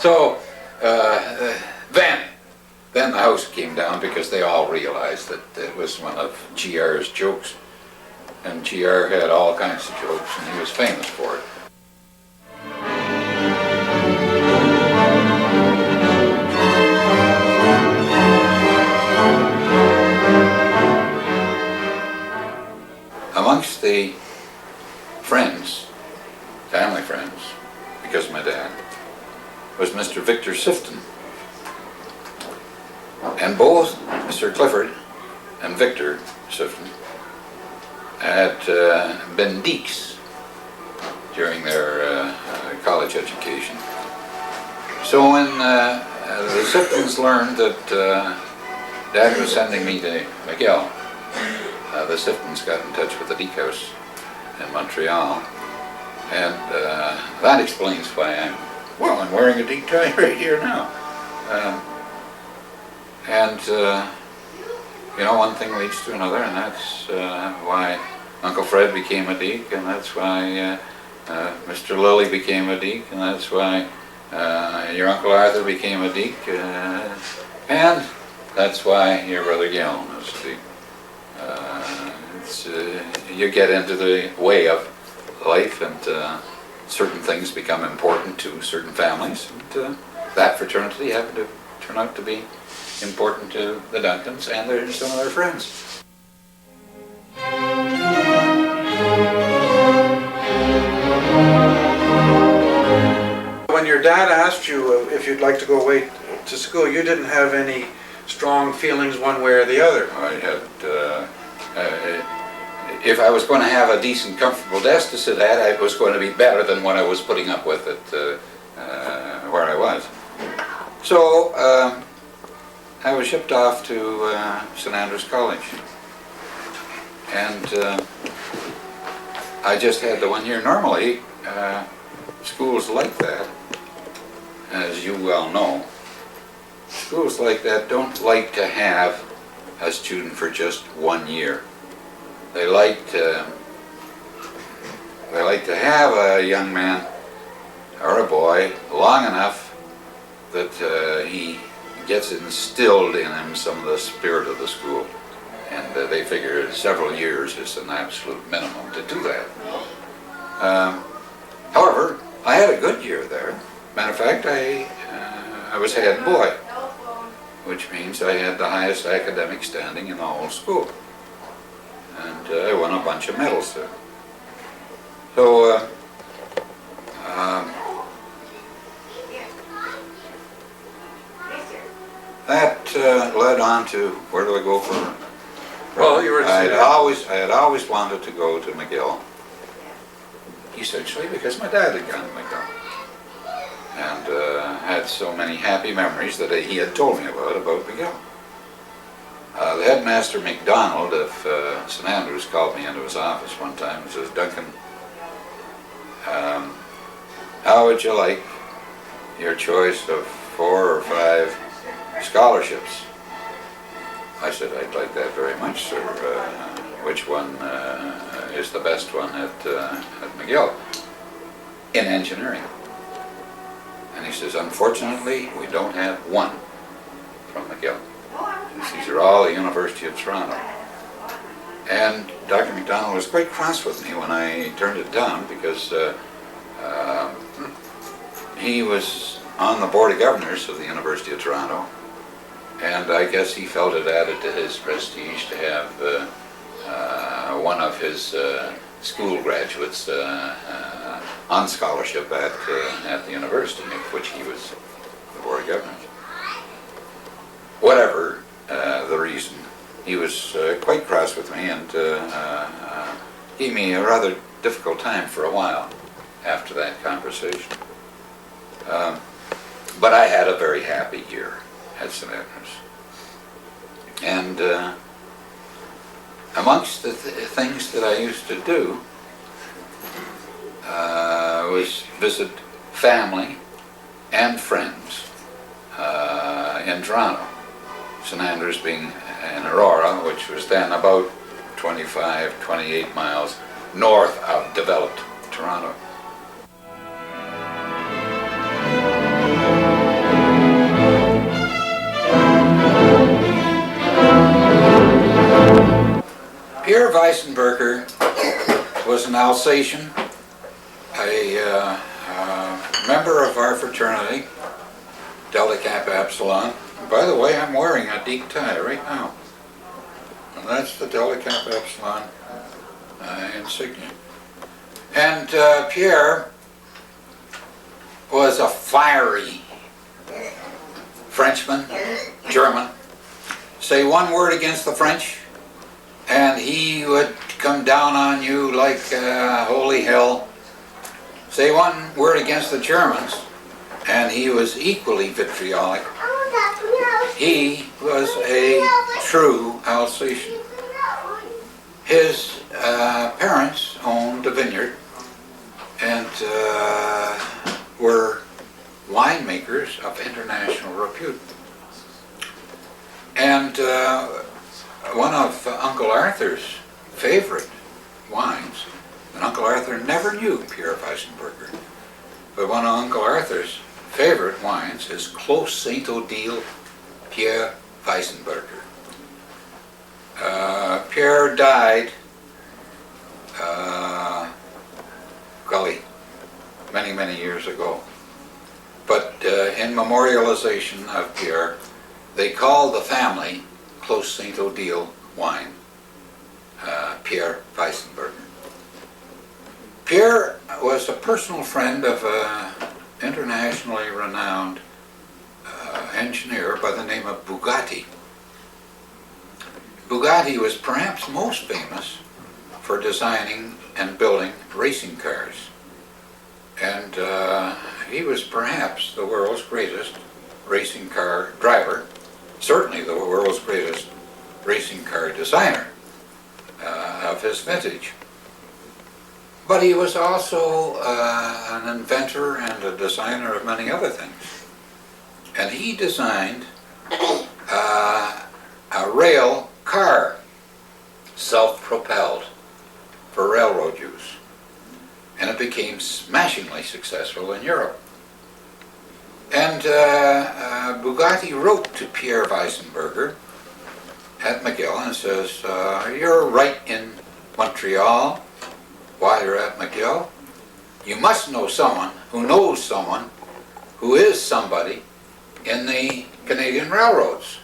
So then the house came down because they all realized that it was one of GR's jokes. And GR had all kinds of jokes, and he was famous for it. Amongst the friends, family friends, because of my dad, was Mr. Victor Sifton. And both Mr. Clifford and Victor Sifton had been deeks during their college education. So when the Siftons learned that Dad was sending me to McGill, the Siftons got in touch with the Deke House in Montreal, and that explains why I'm wearing a Deke tie right here now. You know, one thing leads to another, and that's why Uncle Fred became a Deke, and that's why Mr. Lilly became a Deke, and that's why your Uncle Arthur became a Deke, and that's why your brother Galen is a Deke. You get into the way of life, and certain things become important to certain families, and that fraternity happened to turn out to be important to the Duncans and some of their friends. When your dad asked you if you'd like to go away to school, you didn't have any strong feelings one way or the other. I had, if I was going to have a decent, comfortable desk to sit at, it was going to be better than what I was putting up with at where I was. So I was shipped off to St. Andrews College, and I just had the 1 year. Normally, schools like that, as you well know, schools like that don't like to have a student for just 1 year. They like to have a young man or a boy long enough that he gets instilled in him some of the spirit of the school, and they figure several years is an absolute minimum to do that. However, I had a good year there. Matter of fact, I was head boy, which means I had the highest academic standing in the whole school, and I won a bunch of medals there. So that led on to where do I go from? Well, you were. I had always wanted to go to McGill, essentially because my dad had gone to McGill, and had so many happy memories that he had told me about McGill. The headmaster McDonald of St. Andrews called me into his office one time and says, "Duncan, how would you like your choice of 4 or 5 scholarships?" I said, "I'd like that very much, sir. Which one is the best one at McGill in engineering?" And he says, "Unfortunately, we don't have one from McGill. These are all the University of Toronto." And Dr. McDonald was quite cross with me when I turned it down, because he was on the Board of Governors of the University of Toronto, and I guess he felt it added to his prestige to have one of his school graduates on scholarship at the university, of which he was the Board of Governors. Whatever the reason, he was quite cross with me, and gave me a rather difficult time for a while after that conversation. But I had a very happy year at St. Andrews. And amongst the things that I used to do was visit family and friends in Toronto. St. Andrews being in Aurora, which was then about 25, 28 miles north of developed Toronto. Weissenberger was an Alsatian, a member of our fraternity, Delta Kappa Epsilon. By the way, I'm wearing a deep tie right now. And that's the Delta Kappa Epsilon insignia. And Pierre was a fiery Frenchman, German. Say one word against the French, and he would come down on you like holy hell. Say one word against the Germans, and he was equally vitriolic. He was a true Alsatian. His parents owned a vineyard and were winemakers of international repute. And one of Uncle Arthur's favorite wines, and Uncle Arthur never knew Pierre Weissenberger, but one of Uncle Arthur's favorite wines is Clos Saint Odile Pierre Weissenberger. Pierre died, golly, many, many years ago. But in memorialization of Pierre, they called the family Clos Saint Odile wine, Pierre Weissenberger. Pierre was a personal friend of an internationally renowned engineer by the name of Bugatti. Bugatti was perhaps most famous for designing and building racing cars. And he was perhaps the world's greatest racing car driver, certainly the world's greatest racing car designer of his vintage. But he was also an inventor and a designer of many other things. And he designed a rail car, self-propelled, for railroad use. And it became smashingly successful in Europe. And Bugatti wrote to Pierre Weissenberger at McGill and says, you're right in Montreal while you're at McGill. You must know someone who knows someone who is somebody in the Canadian railroads.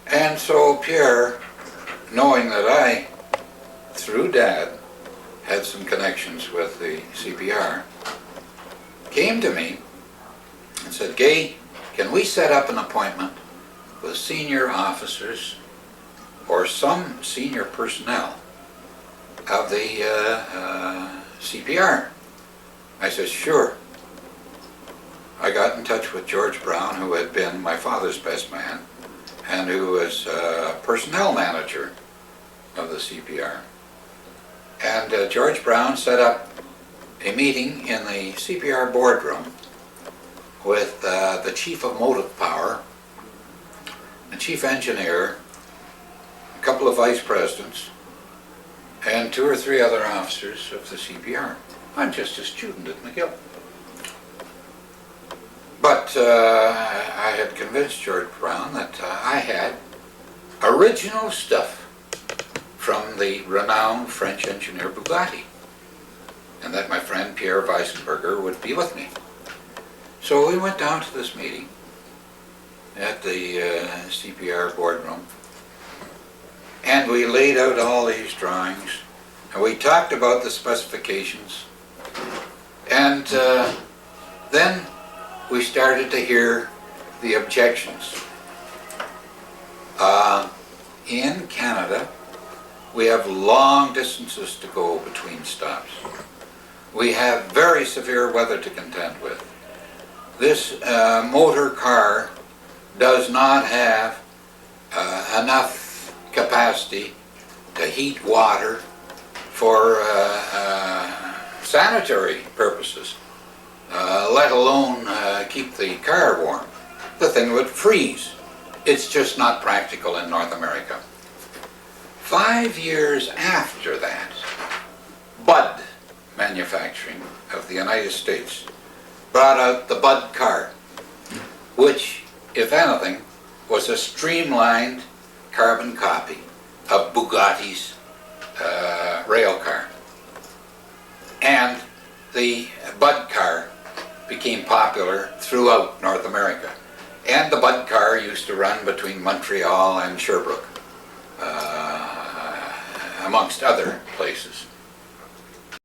And so Pierre, knowing that I, through Dad, had some connections with the CPR, came to me and said, Gay, can we set up an appointment with senior officers or some senior personnel of the CPR? I said, sure. I got in touch with George Brown, who had been my father's best man, and who was personnel manager of the CPR. And George Brown set up a meeting in the CPR boardroom with the chief of motive power, the chief engineer, a couple of vice presidents, and 2 or 3 other officers of the CPR. I'm just a student at McGill. But I had convinced George Brown that I had original stuff from the renowned French engineer Bugatti, and that my friend Pierre Weissenberger would be with me. So we went down to this meeting at the CPR boardroom, and we laid out all these drawings, and we talked about the specifications, and then we started to hear the objections. In Canada, we have long distances to go between stops. We have very severe weather to contend with. This motor car does not have enough capacity to heat water for sanitary purposes, let alone keep the car warm. The thing would freeze. It's just not practical in North America. 5 years after that, Bud Manufacturing of the United States brought out the Bud car, which, if anything, was a streamlined carbon copy of Bugatti's rail car. And the Bud car became popular throughout North America. And the Bud car used to run between Montreal and Sherbrooke, amongst other places.